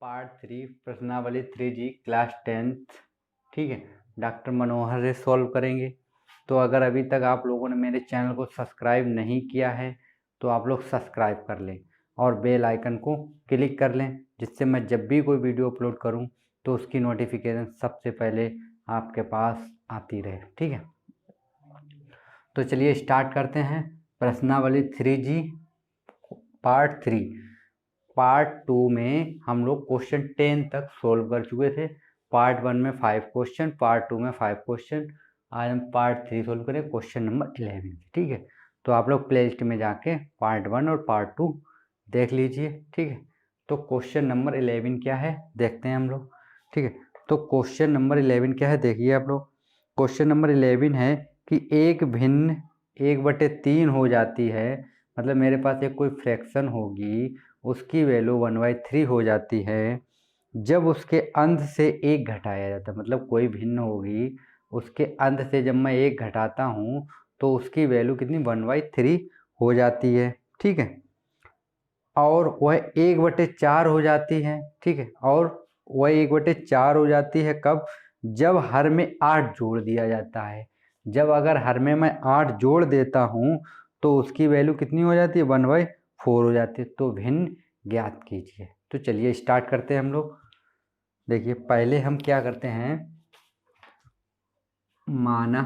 Part 3 प्रश्नावली 3G class 10th, ठीक है, डॉक्टर मनोहर से सॉल्व करेंगे। तो अगर अभी तक आप लोगों ने मेरे चैनल को सब्सक्राइब नहीं किया है तो आप लोग सब्सक्राइब कर लें और बेल आइकन को क्लिक कर लें, जिससे मैं जब भी कोई वीडियो अपलोड करूं तो उसकी नोटिफिकेशन सबसे पहले आपके पास आती रहे, ठीक है। तो चलिए स्टार्ट करते हैं। प्रश्नावली 3G पार्ट 3। पार्ट 2 में हम लोग क्वेश्चन 10 तक सोल्व कर चुके थे। पार्ट 1 में 5 क्वेश्चन, पार्ट 2 में 5 क्वेश्चन। आज हम पार्ट 3 सोल्व करें क्वेश्चन नंबर 11, ठीक है। तो आप लोग प्ले लिस्ट में जाके पार्ट 1 और पार्ट 2 देख लीजिए, ठीक है। तो क्वेश्चन नंबर 11 क्या है देखते हैं हम लोग, ठीक है। तो क्वेश्चन नंबर 11 क्या है देखिए आप लोग। क्वेश्चन नंबर 11 है कि एक भिन्न 1/3 हो जाती है, मतलब मेरे पास एक कोई फ्रैक्शन होगी, उसकी वैल्यू 1/3 हो जाती है जब उसके अंत से 1 घटाया जाता है। मतलब कोई भिन्न होगी, उसके अंत से जब मैं 1 घटाता हूँ तो उसकी वैल्यू कितनी 1/3 हो जाती है, ठीक है। और वह 1/4 हो जाती है, ठीक है। और वह 1/4 हो जाती है कब? जब हर में 8 जोड़ दिया जाता है। जब अगर हर में मैं 8 जोड़ देता हूँ तो उसकी वैल्यू कितनी हो जाती है 1/4 हो जाती है। तो भिन्न ज्ञात कीजिए। तो चलिए स्टार्ट करते हैं हम लोग। देखिए पहले हम क्या करते हैं, माना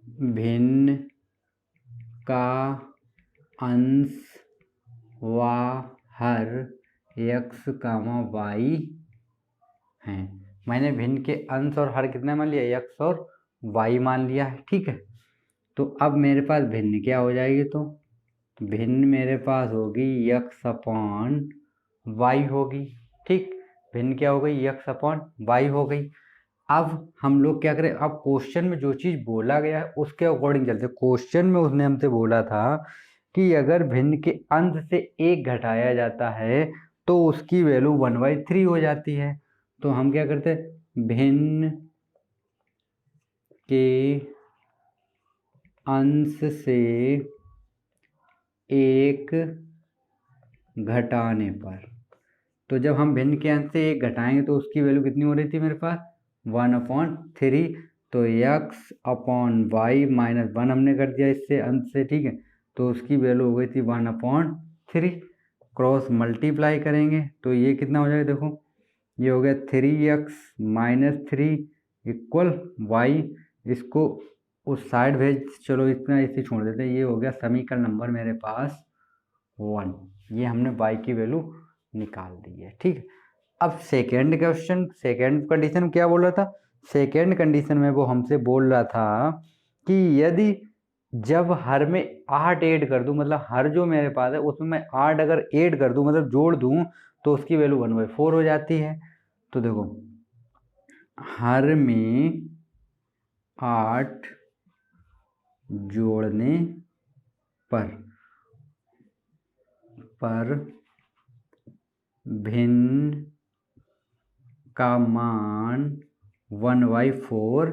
भिन्न का अंश व हर x, y हैं। मैंने भिन्न के अंश और हर कितना मान लिया, x और y मान लिया है, ठीक है। तो अब मेरे पास भिन्न क्या हो जाएगी, तो भिन्न मेरे पास होगी x/y होगी, ठीक। भिन्न क्या हो गई, x/y हो गई। अब हम लोग क्या करें, अब क्वेश्चन में जो चीज़ बोला गया है उसके अकॉर्डिंग चलते। क्वेश्चन में उसने हमसे बोला था कि अगर भिन्न के अंत से 1 घटाया जाता है तो उसकी वैल्यू 1/3 हो जाती है। तो हम क्या करते हैं, भिन्न के अंश से 1 घटाने पर, तो जब हम भिन्न के अंश से 1 घटाएंगे तो उसकी वैल्यू कितनी हो रही थी मेरे पास 1/3। तो x/y -1 हमने कर दिया इससे अंत से, ठीक है। तो उसकी वैल्यू हो गई थी 1/3। क्रॉस मल्टीप्लाई करेंगे तो ये कितना हो जाएगा, देखो ये हो गया 3x - 3 = y। इसको उस साइड भेज, चलो इतना इसे छोड़ देते हैं। ये हो गया समीकरण नंबर मेरे पास 1। ये हमने y की वैल्यू निकाल दी है, ठीक है। अब सेकेंड क्वेश्चन, सेकेंड कंडीशन क्या बोल रहा था, सेकेंड कंडीशन में वो हमसे बोल रहा था कि यदि जब हर में 8 ऐड कर दूं, मतलब हर जो मेरे पास है उसमें मैं 8 अगर ऐड कर दूं, मतलब जोड़ दूं, तो उसकी वैल्यू 1/4 हो जाती है। तो देखो हर में 8 जोड़ने पर भिन्न का मान 1/4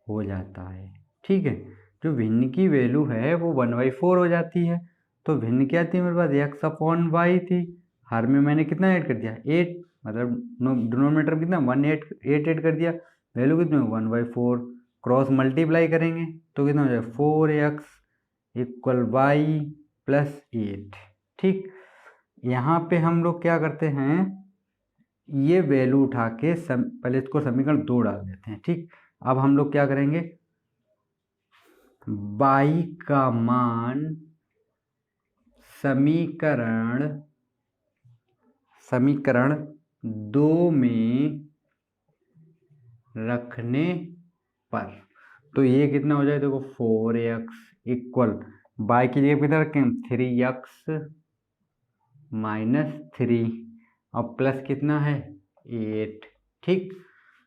हो जाता है, ठीक है। जो भिन्न की वैल्यू है वो 1/4 हो जाती है। तो भिन्न क्या थी मेरे पास, x/y थी। हर में मैंने कितना ऐड कर दिया 8, मतलब डिनोमिनेटर कितना 8 ऐड कर दिया, वैल्यू कितनी 1/4। क्रॉस मल्टीप्लाई करेंगे तो कितना हो जाएगा 4x = y + 8, ठीक। यहाँ पे हम लोग क्या करते हैं, ये वैल्यू उठा के पहले इसको समीकरण 2 डाल देते हैं, ठीक। अब हम लोग क्या करेंगे, y का मान समीकरण 2 में रखने पर, तो ये कितना हो जाए, देखो 4x y की जगह कितना रखें 3x - 3 और प्लस कितना है 8, ठीक।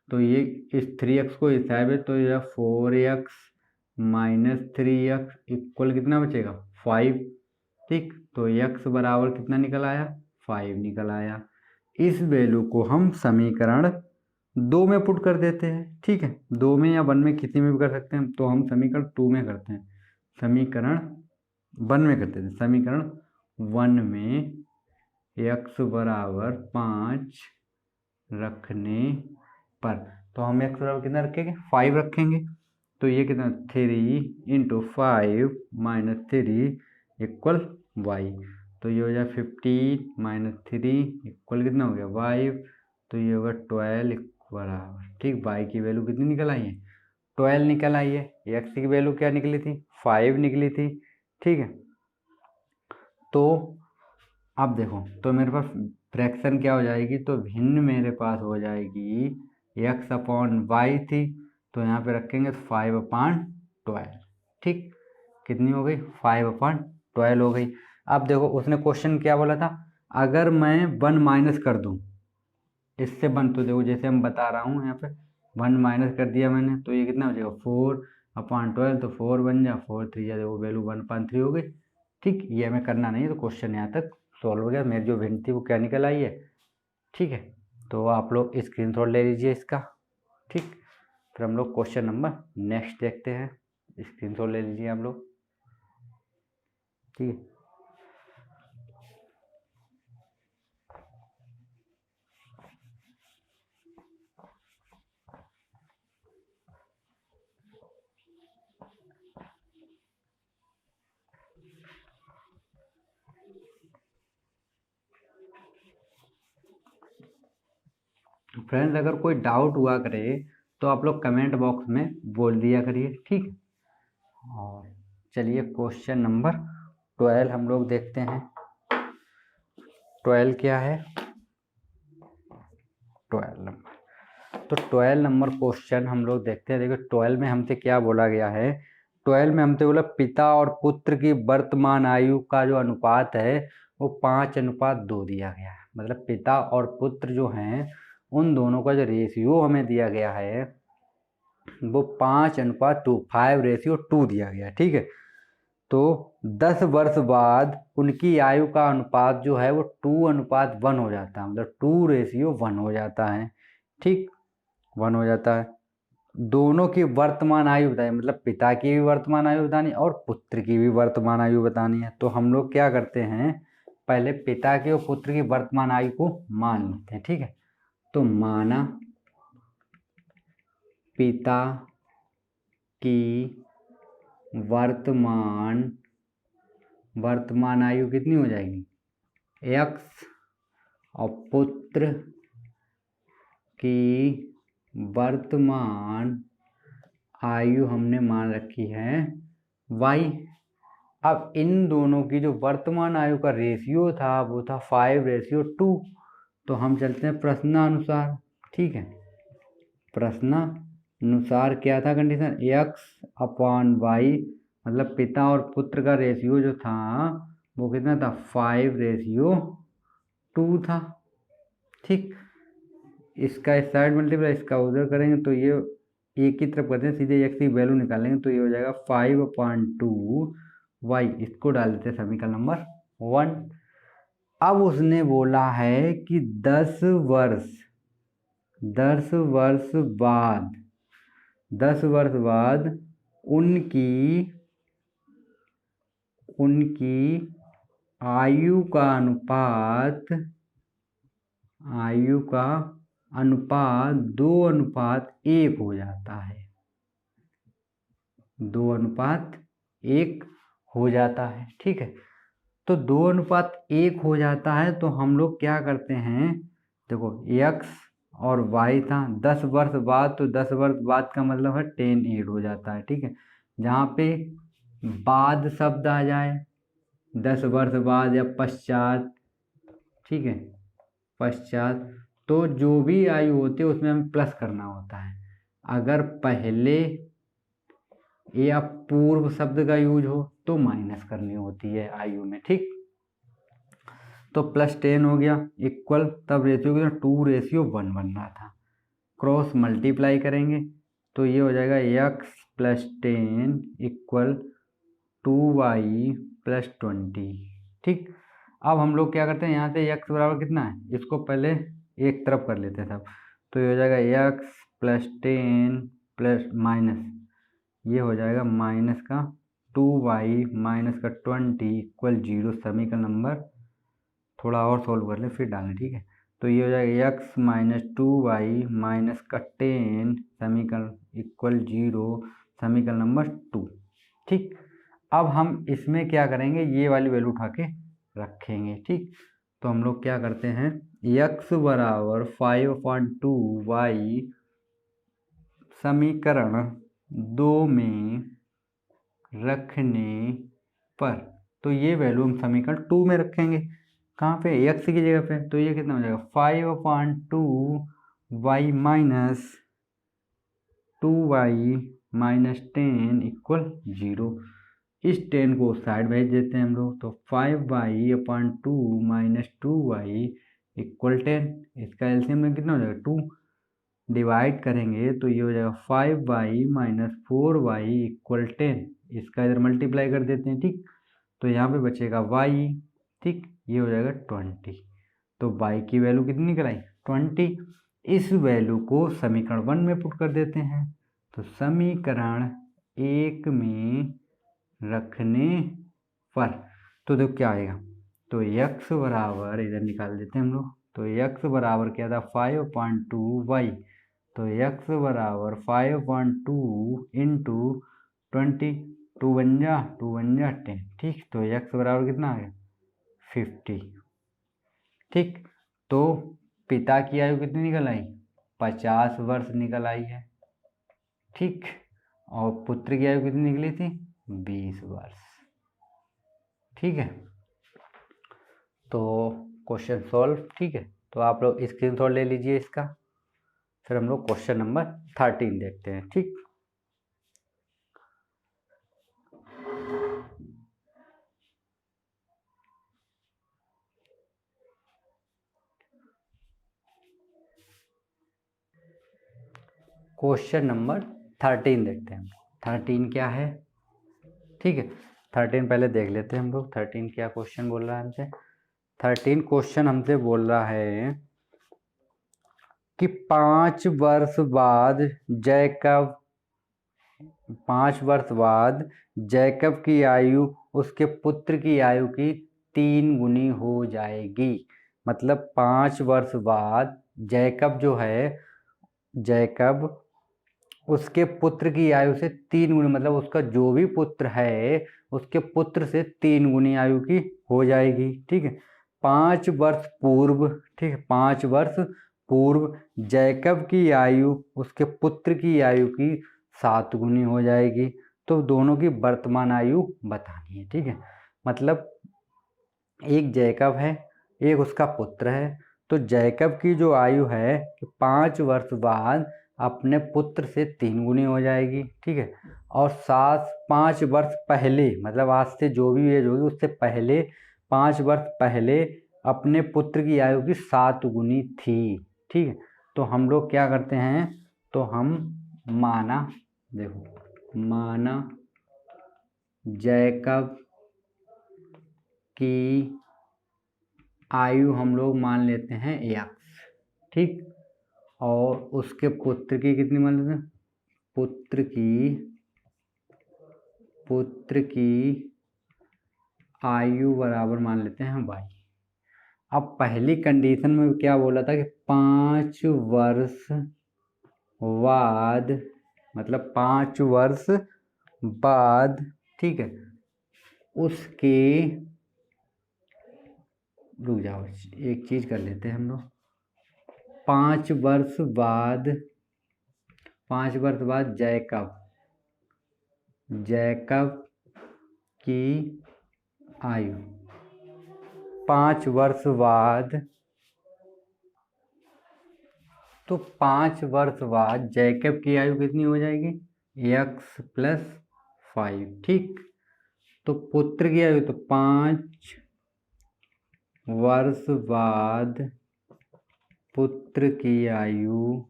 तो ये इस 3x को इस साइड में, तो यह 4x - 3x = कितना बचेगा 5, ठीक। तो x बराबर कितना निकल आया 5 निकल आया। इस वैल्यू को हम समीकरण 2 में पुट कर देते हैं, ठीक है। 2 में या 1 में किसी में भी कर सकते हैं, तो हम समीकरण 2 में करते हैं, समीकरण 1 में करते हैं, समीकरण 1 में x बराबर 5 रखने पर, तो हम x बराबर कितना रखेंगे 5 रखेंगे, तो ये कितना 3 इंटू 5 माइनस 3 इक्वल y, तो ये हो जाए 15 माइनस 3 इक्वल कितना हो गया 5, तो ये होगा 12 बराबर, ठीक। y की वैल्यू कितनी निकल आई है 12 निकल आई है, x की वैल्यू क्या निकली थी 5 निकली थी, ठीक है। तो अब देखो, तो मेरे पास फ्रैक्शन क्या हो जाएगी, तो भिन्न मेरे पास हो जाएगी x अपॉन वाई थी, तो यहाँ पे रखेंगे 5/12, ठीक। कितनी हो गई 5/12 हो गई। अब देखो उसने क्वेश्चन क्या बोला था, अगर मैं 1 माइनस कर दूँ इससे 1, तो देखो जैसे हम बता रहा हूँ यहाँ पे 1 माइनस कर दिया मैंने, तो ये कितना हो जाएगा 4/12, तो 4 बन जा 4 3 जा, देखो वैल्यू 1/3 हो गई, ठीक। ये हमें करना नहीं है, तो क्वेश्चन यहाँ तक सॉल्व हो गया, मेरी जो भिन्न थी वो क्या निकल आई है, ठीक है। तो आप लोग स्क्रीनशॉट ले लीजिए इसका, ठीक। फिर हम लोग क्वेश्चन नंबर नेक्स्ट देखते हैं, स्क्रीनशॉट ले लीजिए आप लोग, ठीक है। फ्रेंड्स अगर कोई डाउट हुआ करे तो आप लोग कमेंट बॉक्स में बोल दिया करिए, ठीक। और चलिए क्वेश्चन नंबर 12 हम लोग देखते हैं। 12 क्या है 12 नंबर, तो 12 नंबर क्वेश्चन हम लोग देखते हैं। देखो 12 में हमसे क्या बोला गया है, 12 में हमसे बोला पिता और पुत्र की वर्तमान आयु का जो अनुपात है वो 5:2 दिया गया है। मतलब पिता और पुत्र जो हैं उन दोनों का जो रेशियो हमें दिया गया है वो 5:2 5:2 दिया गया है, ठीक है। तो 10 वर्ष बाद उनकी आयु का अनुपात जो है वो 2:1 हो जाता है, मतलब 2:1 हो जाता है, ठीक 1 हो जाता है। दोनों की वर्तमान आयु बताई, मतलब पिता की भी वर्तमान आयु बतानी और पुत्र की भी वर्तमान आयु बतानी है। तो हम लोग क्या करते हैं, पहले पिता की और पुत्र की वर्तमान आयु को मान लेते हैं, ठीक है। तो माना पिता की वर्तमान आयु कितनी हो जाएगी x, और पुत्र की वर्तमान आयु हमने मान रखी है y। अब इन दोनों की जो वर्तमान आयु का रेशियो था वो था 5:2, तो हम चलते हैं प्रश्नानुसार, ठीक है। प्रश्नानुसार क्या था कंडीशन, x/y, मतलब पिता और पुत्र का रेशियो जो था वो कितना था 5:2 था, ठीक। इसका इस साइड मल्टीप्लाई इसका उधर करेंगे तो ये एक ही तरफ करते हैं, सीधे x की वैल्यू निकालेंगे तो ये हो जाएगा 5/2 y। इसको डाल देते हैं समीकरण नंबर 1। अब उसने बोला है कि 10 वर्ष बाद उनकी आयु का अनुपात 2:1 हो जाता है, 2:1 हो जाता है, ठीक है। तो 2:1 हो जाता है, तो हम लोग क्या करते हैं, देखो x और y था 10 वर्ष बाद, तो 10 वर्ष बाद का मतलब है 10 हो जाता है, ठीक है। जहाँ पे बाद शब्द आ जाए 10 वर्ष बाद या पश्चात, ठीक है, पश्चात, तो जो भी आयु होती है उसमें हमें प्लस करना होता है। अगर पहले या पूर्व शब्द का यूज हो तो माइनस करनी होती है आयु में, ठीक। तो +10 हो गया इक्वल, तब रेशियो कितना 2:1 बन रहा था, क्रॉस मल्टीप्लाई करेंगे तो ये हो जाएगा x + 10 इक्वल 2y + 20, ठीक। अब हम लोग क्या करते हैं, यहाँ से x बराबर कितना है, इसको पहले एक तरफ कर लेते हैं सब, तो ये हो जाएगा x + 10 प्लस माइनस, ये हो जाएगा -का 2y माइनस का 20 इक्वल 0 समीकरण नंबर, थोड़ा और सॉल्व कर ले फिर डालें, ठीक है। तो ये हो जाएगा x माइनस 2y माइनस का 10 समीकरण इक्वल 0 समीकरण नंबर 2, ठीक। अब हम इसमें क्या करेंगे, ये वाली वैल्यू उठा के रखेंगे, ठीक। तो हम लोग क्या करते हैं, x बराबर 5/2y समीकरण 2 में रखने पर, तो ये वैल्यू हम समीकरण 2 में रखेंगे, कहाँ पे, x की जगह पे। तो ये कितना हो जाएगा, 5/2y minus 2y minus 10 equal 0। इस 10 को साइड भेज देते हैं हम लोग, तो 5y/2 माइनस 2y इक्वल 10। इसका एलसीएम में कितना हो जाएगा, 2। डिवाइड करेंगे तो ये हो जाएगा 5y माइनस 4y इक्वल 10। इसका इधर मल्टीप्लाई कर देते हैं, ठीक। तो यहाँ पे बचेगा y, ठीक, ये हो जाएगा 20। तो y की वैल्यू कितनी निकल आई, 20। इस वैल्यू को समीकरण 1 में पुट कर देते हैं, तो समीकरण 1 में रखने पर, तो देखो क्या आएगा, तो x बराबर, इधर निकाल देते हैं हम लोग, तो x बराबर क्या था, 5/2y। तो x बराबर 5/2 इंटू 20, 2 बन जा 10, ठीक। तो x बराबर कितना आ गया, 50, ठीक। तो पिता की आयु कितनी निकल आई, 50 वर्ष निकल आई है, ठीक। और पुत्र की आयु कितनी निकली थी, 20 वर्ष, ठीक है। तो क्वेश्चन सॉल्व, ठीक है। तो आप लोग स्क्रीनशॉट ले लीजिए इसका, फिर हम लोग क्वेश्चन नंबर 13 देखते हैं, ठीक। क्वेश्चन नंबर 13 देखते हैं। 13 क्या है, ठीक है। 13 पहले देख लेते हैं हम लोग, 13 क्या क्वेश्चन बोल रहा है हमसे। 13 क्वेश्चन हमसे बोल रहा है कि 5 वर्ष बाद जैकब की आयु उसके पुत्र की आयु की 3 गुनी हो जाएगी। मतलब 5 वर्ष बाद जैकब जो है, जैकब उसके पुत्र की आयु से 3 गुनी, मतलब उसका जो भी पुत्र है उसके पुत्र से 3 गुनी आयु की हो जाएगी, ठीक है। 5 वर्ष पूर्व, ठीक है, 5 वर्ष पूर्व जैकब की आयु उसके पुत्र की आयु की 7 गुनी हो जाएगी। तो दोनों की वर्तमान आयु बतानी है, ठीक है। मतलब एक जैकब है, एक उसका पुत्र है, तो जैकब की जो आयु है कि 5 वर्ष बाद अपने पुत्र से 3 गुनी हो जाएगी, ठीक है। और 5 वर्ष पहले, मतलब आज से जो भी एज होगी उससे पहले 5 वर्ष पहले अपने पुत्र की आयु की 7 गुनी थी, ठीक है। तो हम लोग क्या करते हैं, तो हम माना, देखो माना जैकब की आयु हम लोग मान लेते हैं x, ठीक। और उसके पुत्र की कितनी मान लेते हैं, पुत्र की आयु बराबर मान लेते हैं y। अब पहली कंडीशन में क्या बोला था कि 5 वर्ष बाद, मतलब 5 वर्ष बाद, ठीक है, उसके, रुक जाओ एक चीज कर लेते हैं हम लोग, 5 वर्ष बाद जैकब की आयु, 5 वर्ष बाद, तो 5 वर्ष बाद जैकब की आयु कितनी हो जाएगी, x + 5, ठीक। तो पुत्र की आयु, तो 5 वर्ष बाद पुत्र की आयु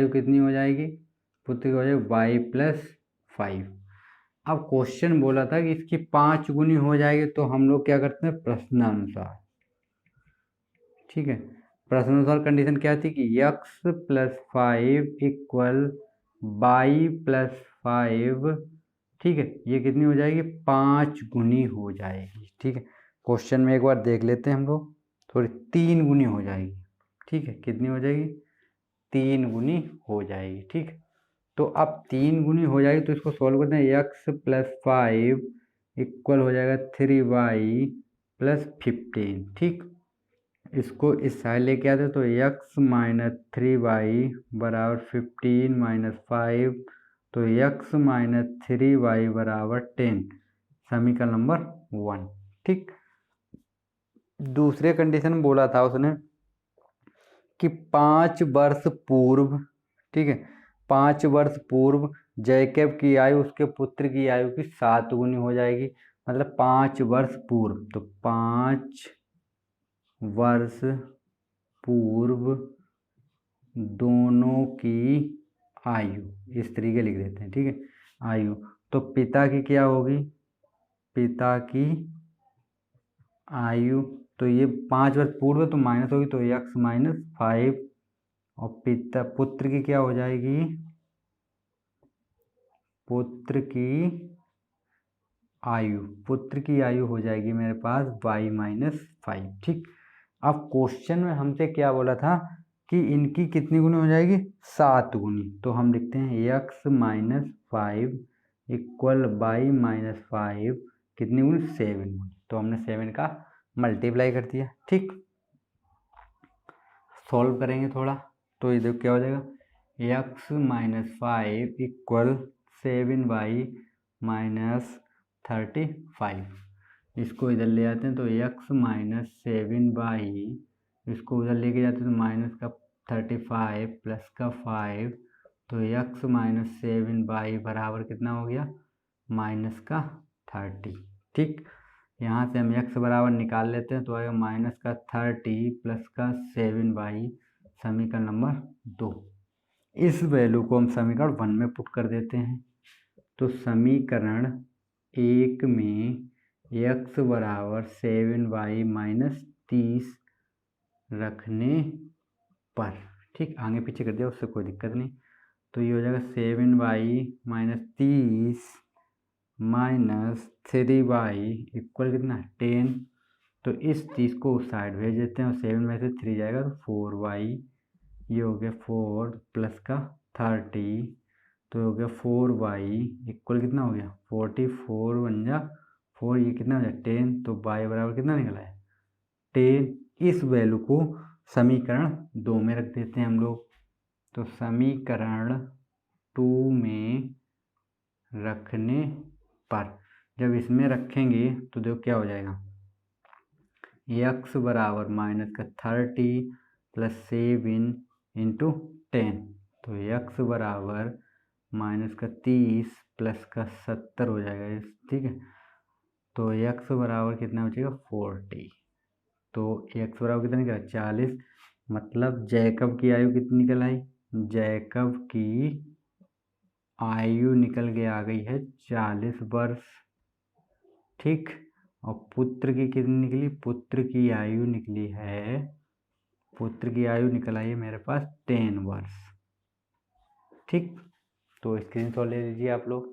कितनी हो जाएगी, पुत्र की हो जाएगी y + 5। अब क्वेश्चन बोला था कि इसकी 5 गुनी हो जाएगी, तो हम लोग क्या करते हैं, प्रश्नानुसार, ठीक है। प्रश्नानुसार कंडीशन क्या थी कि x + 5 इक्वल y + 5, ठीक है, ये कितनी हो जाएगी, 5 गुनी हो जाएगी। ठीक है, क्वेश्चन में एक बार देख लेते हैं हम लोग, थोड़ी 3 गुनी हो जाएगी। ठीक है, कितनी हो जाएगी, 3 गुनी हो जाएगी। ठीक है, तो अब 3 गुनी हो जाएगी तो इसको सॉल्व करते हैं। एक्स प्लस 5 इक्वल हो जाएगा 3y प्लस 15। ठीक, इसको इस साइड लेके आते तो x माइनस 3y बराबर 15 माइनस 5, तो x माइनस 3y बराबर 10, समीकरण नंबर 1। ठीक, दूसरे कंडीशन में बोला था उसने कि 5 वर्ष पूर्व, ठीक है, 5 वर्ष पूर्व जैकब की आयु उसके पुत्र की आयु की 7 गुनी हो जाएगी। मतलब 5 वर्ष पूर्व, तो 5 वर्ष पूर्व दोनों की आयु, इस तरीके लिख देते हैं। ठीक है, आयु, तो पिता की क्या होगी, पिता की आयु, तो ये 5 वर्ष पूर्व तो माइनस होगी, तो x माइनस 5, और पिता पुत्र की क्या हो जाएगी, पुत्र की आयु, पुत्र की आयु हो जाएगी मेरे पास y माइनस 5। ठीक, अब क्वेश्चन में हमसे क्या बोला था कि इनकी कितनी गुनी हो जाएगी, 7 गुनी, तो हम लिखते हैं x minus 5 equal y minus 5 कितनी गुनी, 7 गुनी, तो हमने 7 का मल्टीप्लाई कर दिया। ठीक, सॉल्व करेंगे थोड़ा, तो ये देखो क्या हो जाएगा, x minus 5 equal 7y minus 35, इसको इधर ले आते हैं तो x माइनस 7y, इसको उधर लेके जाते हैं तो माइनस का 35 प्लस का 5, तो x माइनस 7y बराबर कितना हो गया, माइनस का 30। ठीक, यहाँ से हम x बराबर निकाल लेते हैं तो आएगा माइनस का 30 प्लस का 7y, समीकरण नंबर 2। इस वैल्यू को हम समीकरण 1 में पुट कर देते हैं, तो समीकरण 1 में x बराबर 7y माइनस 30 रखने पर, ठीक, आगे पीछे कर दिया उससे कोई दिक्कत नहीं, तो ये हो जाएगा 7y minus 30 minus 3y equal कितना, 10, तो इस 30 को उस साइड भेज देते हैं और 7 में से 3 जाएगा तो 4y, ये हो गया 4 प्लस का 30, तो हो गया 4y इक्वल कितना हो गया, 44 बन जा 4, ये कितना हो जाए 10, तो y बराबर कितना निकला है, 10। इस वैल्यू को समीकरण 2 में रख देते हैं हम लोग, तो समीकरण 2 में रखने पर जब इसमें रखेंगे तो देखो क्या हो जाएगा, x बराबर माइनस का 30 प्लस 7 इंटू 10, तो x बराबर माइनस का 30 प्लस का 70 हो जाएगा। ठीक है, तो x बराबर कितना हो जाएगा, 40, तो x बराबर कितना निकला, 40, मतलब जैकब की आयु कितनी निकल आई, जैकब की आयु निकल के आ गई है 40 वर्ष। ठीक, और पुत्र की कितनी निकली, पुत्र की आयु निकली है, पुत्र की आयु निकल आई है मेरे पास 10 वर्ष। ठीक, तो स्क्रीनशॉट ले लीजिए आप लोग।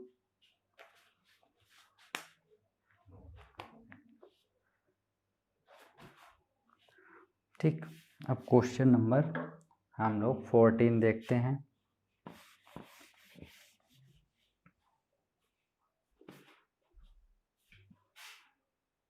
ठीक, अब क्वेश्चन नंबर हम लोग 14 देखते हैं।